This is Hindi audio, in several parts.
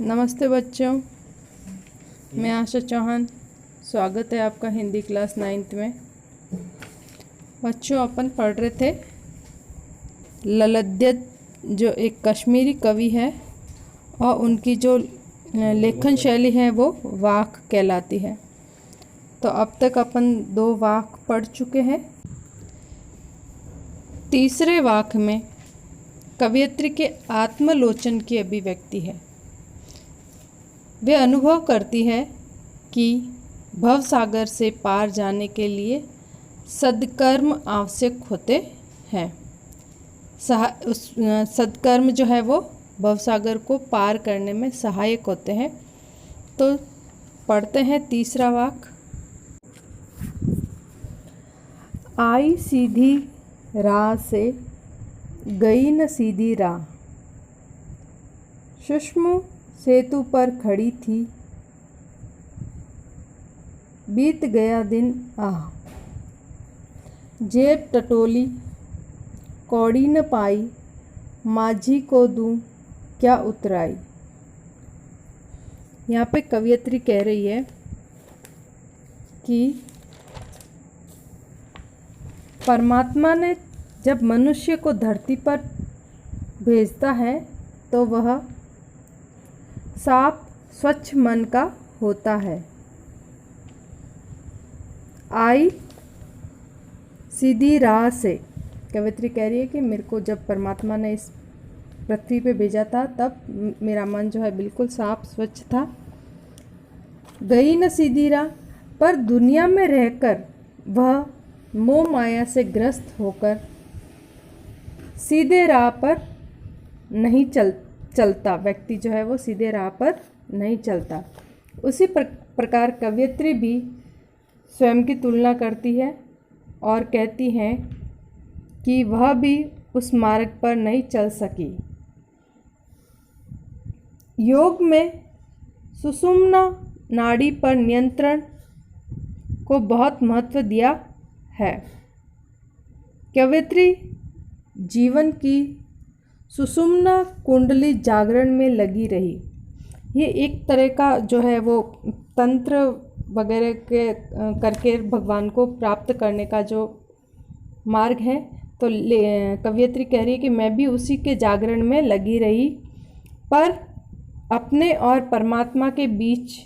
नमस्ते बच्चों, मैं आशा चौहान। स्वागत है आपका हिंदी क्लास 9th में। बच्चों, अपन पढ़ रहे थे ललद्यत, जो एक कश्मीरी कवि है, और उनकी जो लेखन शैली है वो वाक कहलाती है। तो अब तक अपन 2 वाक पढ़ चुके हैं। तीसरे वाक में कवयित्री के आत्मलोचन की अभिव्यक्ति है। वे अनुभव करती है कि भवसागर से पार जाने के लिए सद्कर्म आवश्यक होते हैं। सद्कर्म जो है वो भवसागर को पार करने में सहायक होते हैं। तो पढ़ते हैं तीसरा वाक। आई सीधी राह से गई न सीधी राह, सुषमा सेतु पर खड़ी थी, बीत गया दिन आह, जेब टटोली कौड़ी न पाई, माझी को दूं क्या उतराई। यहाँ पे कवयित्री कह रही है कि परमात्मा ने जब मनुष्य को धरती पर भेजता है तो वह साफ स्वच्छ मन का होता है। आई सीधी राह से, कवयित्री कह रही है कि मेरे को जब परमात्मा ने इस पृथ्वी पे भेजा था तब मेरा मन जो है बिल्कुल साफ स्वच्छ था। गई न सीधी राह, पर दुनिया में रहकर वह मोह माया से ग्रस्त होकर सीधे राह पर नहीं चलता। व्यक्ति जो है वो सीधे राह पर नहीं चलता। उसी प्रकार कवयित्री भी स्वयं की तुलना करती है और कहती है कि वह भी उस मार्ग पर नहीं चल सकी। योग में सुषुम्ना नाड़ी पर नियंत्रण को बहुत महत्व दिया है। कवयित्री जीवन की सुषुम्ना कुंडली जागरण में लगी रही। ये एक तरह का जो है वो तंत्र वगैरह के करके भगवान को प्राप्त करने का जो मार्ग है। तो कवयित्री कह रही है कि मैं भी उसी के जागरण में लगी रही, पर अपने और परमात्मा के बीच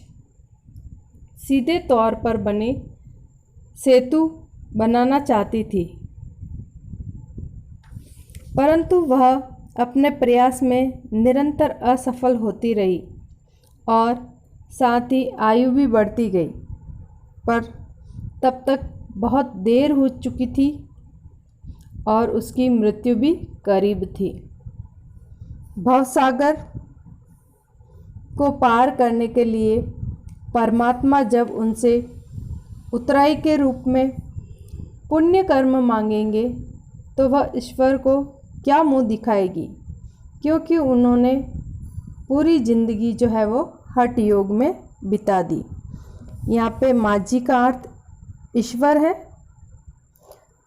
सीधे तौर पर बने सेतु बनाना चाहती थी, परंतु वह अपने प्रयास में निरंतर असफल होती रही और साथ ही आयु भी बढ़ती गई। पर तब तक बहुत देर हो चुकी थी और उसकी मृत्यु भी करीब थी। भवसागर को पार करने के लिए परमात्मा जब उनसे उतराई के रूप में पुण्य कर्म मांगेंगे तो वह ईश्वर को क्या मुंह दिखाएगी, क्योंकि उन्होंने पूरी ज़िंदगी जो है वो हठ योग में बिता दी। यहाँ पे माझी का अर्थ ईश्वर है।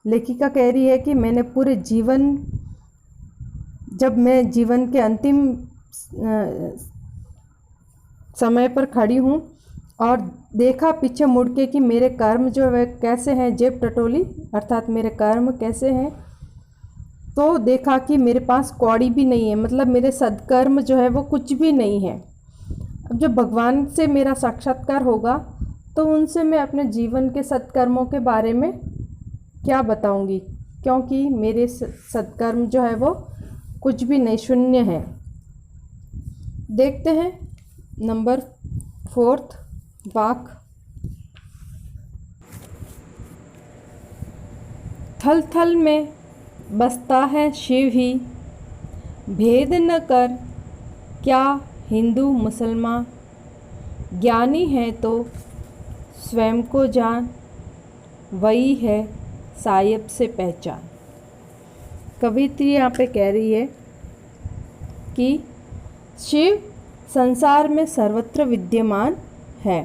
लेखिका कह रही है कि मैंने पूरे जीवन, जब मैं जीवन के अंतिम समय पर खड़ी हूँ और देखा पीछे मुड़ के कि मेरे कर्म जो है कैसे हैं, जेब टटोली अर्थात मेरे कर्म कैसे हैं, तो देखा कि मेरे पास कौड़ी भी नहीं है, मतलब मेरे सद्कर्म जो है वो कुछ भी नहीं है। अब जब भगवान से मेरा साक्षात्कार होगा तो उनसे मैं अपने जीवन के सत्कर्मों के बारे में क्या बताऊंगी, क्योंकि मेरे सत्कर्म जो है वो कुछ भी नहीं, शून्य है। देखते हैं नंबर 4 वाक। थल थल में बसता है शिव ही, भेद न कर क्या हिंदू मुसलमान, ज्ञानी है तो स्वयं को जान, वही है साहिब से पहचान। कवयित्री यहाँ पे कह रही है कि शिव संसार में सर्वत्र विद्यमान है।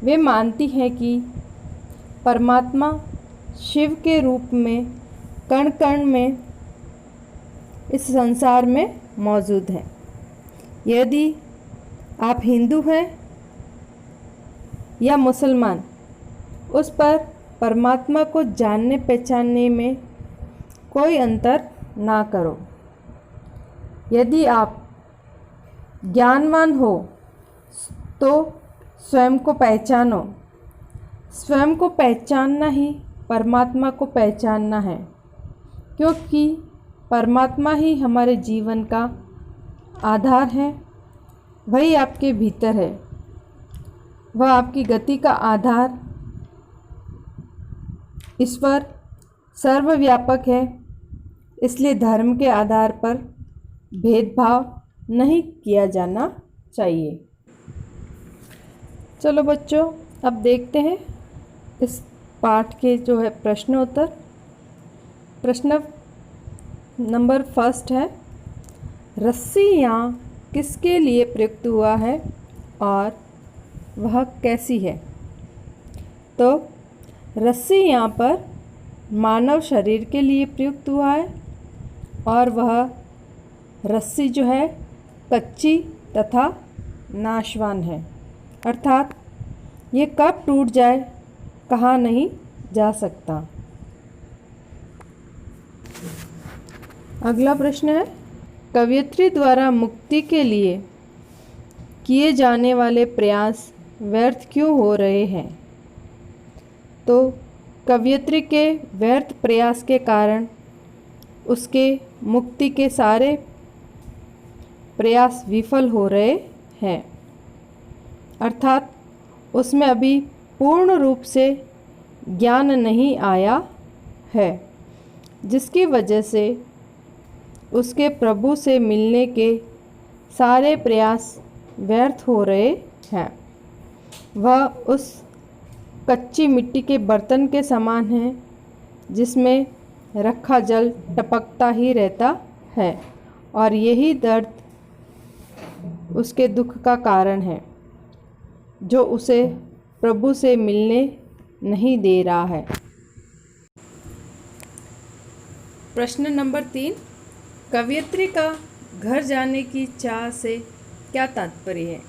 वे मानती है कि परमात्मा शिव के रूप में कण कण में इस संसार में मौजूद हैं। यदि आप हिंदू हैं या मुसलमान, उस पर परमात्मा को जानने पहचानने में कोई अंतर ना करो। यदि आप ज्ञानवान हो तो स्वयं को पहचानो। स्वयं को पहचानना ही परमात्मा को पहचानना है, क्योंकि परमात्मा ही हमारे जीवन का आधार है। वही आपके भीतर है, वह आपकी गति का आधार। ईश्वर सर्वव्यापक है, इसलिए धर्म के आधार पर भेदभाव नहीं किया जाना चाहिए। चलो बच्चों, अब देखते हैं इस पाठ के जो है प्रश्न उत्तर। प्रश्न नंबर फर्स्ट है, रस्सी यहाँ किसके लिए प्रयुक्त हुआ है और वह कैसी है? तो रस्सी यहाँ पर मानव शरीर के लिए प्रयुक्त हुआ है और वह रस्सी जो है कच्ची तथा नाशवान है, अर्थात ये कब टूट जाए कहा नहीं जा सकता। अगला प्रश्न है, कवयित्री द्वारा मुक्ति के लिए किए जाने वाले प्रयास व्यर्थ क्यों हो रहे हैं? तो कवयित्री के व्यर्थ प्रयास के कारण उसके मुक्ति के सारे प्रयास विफल हो रहे हैं, अर्थात उसमें अभी पूर्ण रूप से ज्ञान नहीं आया है, जिसकी वजह से उसके प्रभु से मिलने के सारे प्रयास व्यर्थ हो रहे हैं। वह उस कच्ची मिट्टी के बर्तन के समान है जिसमें रखा जल टपकता ही रहता है, और यही दर्द उसके दुख का कारण है जो उसे प्रभु से मिलने नहीं दे रहा है। प्रश्न नंबर 3, कवयित्री का घर जाने की चाह से क्या तात्पर्य है?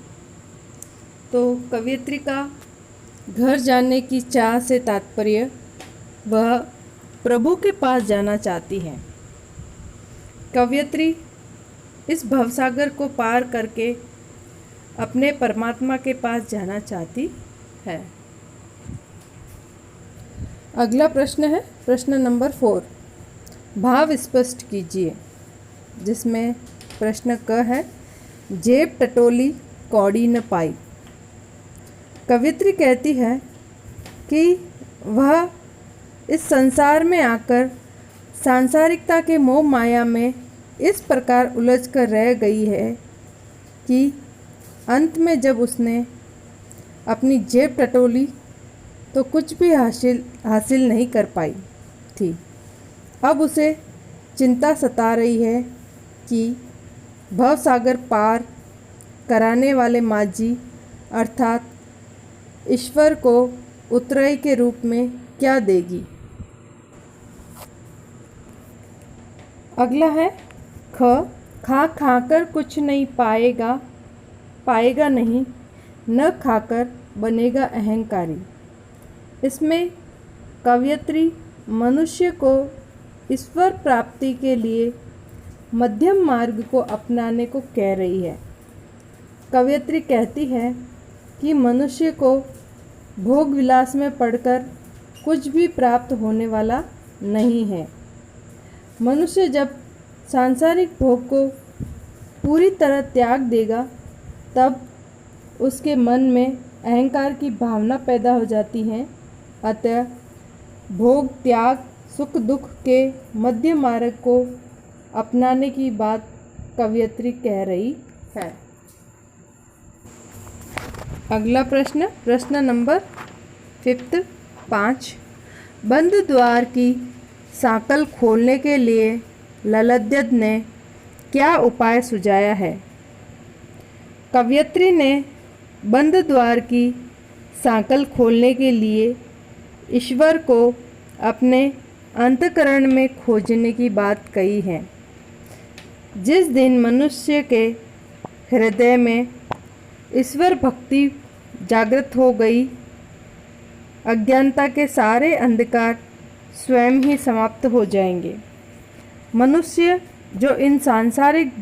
तो कवयित्री का घर जाने की चाह से तात्पर्य वह प्रभु के पास जाना चाहती है। कवयित्री इस भवसागर को पार करके अपने परमात्मा के पास जाना चाहती है। अगला प्रश्न है प्रश्न नंबर 4, भाव स्पष्ट कीजिए, जिसमें प्रश्न क है, जेब टटोली कौड़ी न पाई। कवयित्री कहती है कि वह इस संसार में आकर सांसारिकता के मोह माया में इस प्रकार उलझ कर रह गई है कि अंत में जब उसने अपनी जेब टटोली तो कुछ भी हासिल नहीं कर पाई थी। अब उसे चिंता सता रही है कि भवसागर पार कराने वाले माझी अर्थात ईश्वर को उत्तराई के रूप में क्या देगी। अगला है खा खाकर कुछ नहीं पाएगा नहीं, न खाकर बनेगा अहंकारी। इसमें कवयित्री मनुष्य को ईश्वर प्राप्ति के लिए मध्यम मार्ग को अपनाने को कह रही है। कवयित्री कहती है कि मनुष्य को भोग विलास में पड़कर कुछ भी प्राप्त होने वाला नहीं है। मनुष्य जब सांसारिक भोग को पूरी तरह त्याग देगा तब उसके मन में अहंकार की भावना पैदा हो जाती है। अतः भोग त्याग सुख दुख के मध्य मार्ग को अपनाने की बात कवयित्री कह रही है। अगला प्रश्न नंबर 5, बंद द्वार की सांकल खोलने के लिए ललद्यद ने क्या उपाय सुझाया है? कवयित्री ने बंद द्वार की सांकल खोलने के लिए ईश्वर को अपने अंतःकरण में खोजने की बात कही है। जिस दिन मनुष्य के हृदय में ईश्वर भक्ति जागृत हो गई, अज्ञानता के सारे अंधकार स्वयं ही समाप्त हो जाएंगे। मनुष्य जो इन सांसारिक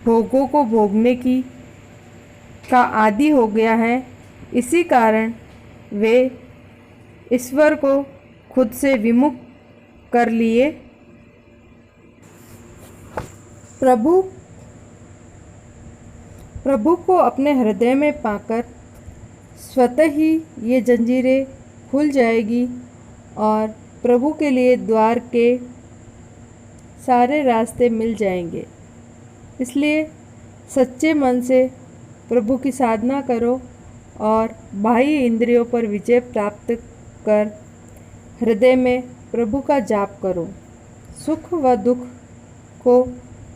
भोगों को भोगने का आदी हो गया है, इसी कारण वे ईश्वर को खुद से विमुख कर लिए। प्रभु को अपने हृदय में पाकर स्वतः ही ये जंजीरें खुल जाएगी और प्रभु के लिए द्वार के सारे रास्ते मिल जाएंगे। इसलिए सच्चे मन से प्रभु की साधना करो और बाह्य इंद्रियों पर विजय प्राप्त कर हृदय में प्रभु का जाप करो। सुख व दुख को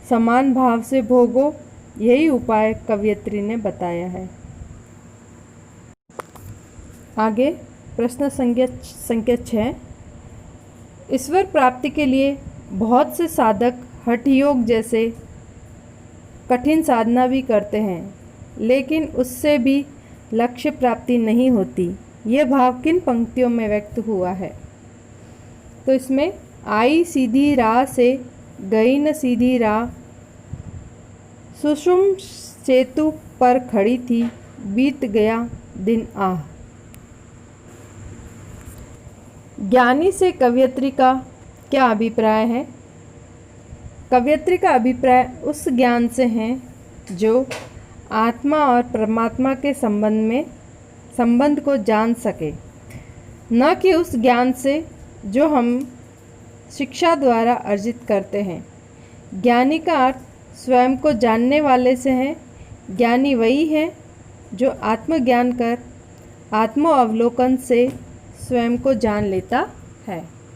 समान भाव से भोगो, यही उपाय कवयित्री ने बताया है। आगे प्रश्न संख्या 6। ईश्वर प्राप्ति के लिए बहुत से साधक हठ योग जैसे कठिन साधना भी करते हैं, लेकिन उससे भी लक्ष्य प्राप्ति नहीं होती। यह भाव किन पंक्तियों में व्यक्त हुआ है? तो इसमें आई सीधी राह से गई न सीधी राह, सुषुम सेतु पर खड़ी थी, बीत गया दिन आह। ज्ञानी से कवयित्री का क्या अभिप्राय है? कवयित्री का अभिप्राय उस ज्ञान से है जो आत्मा और परमात्मा के संबंध को जान सके, न कि उस ज्ञान से जो हम शिक्षा द्वारा अर्जित करते हैं। ज्ञानी का अर्थ स्वयं को जानने वाले से है। ज्ञानी वही है जो आत्मज्ञान कर आत्म अवलोकन से स्वयं को जान लेता है।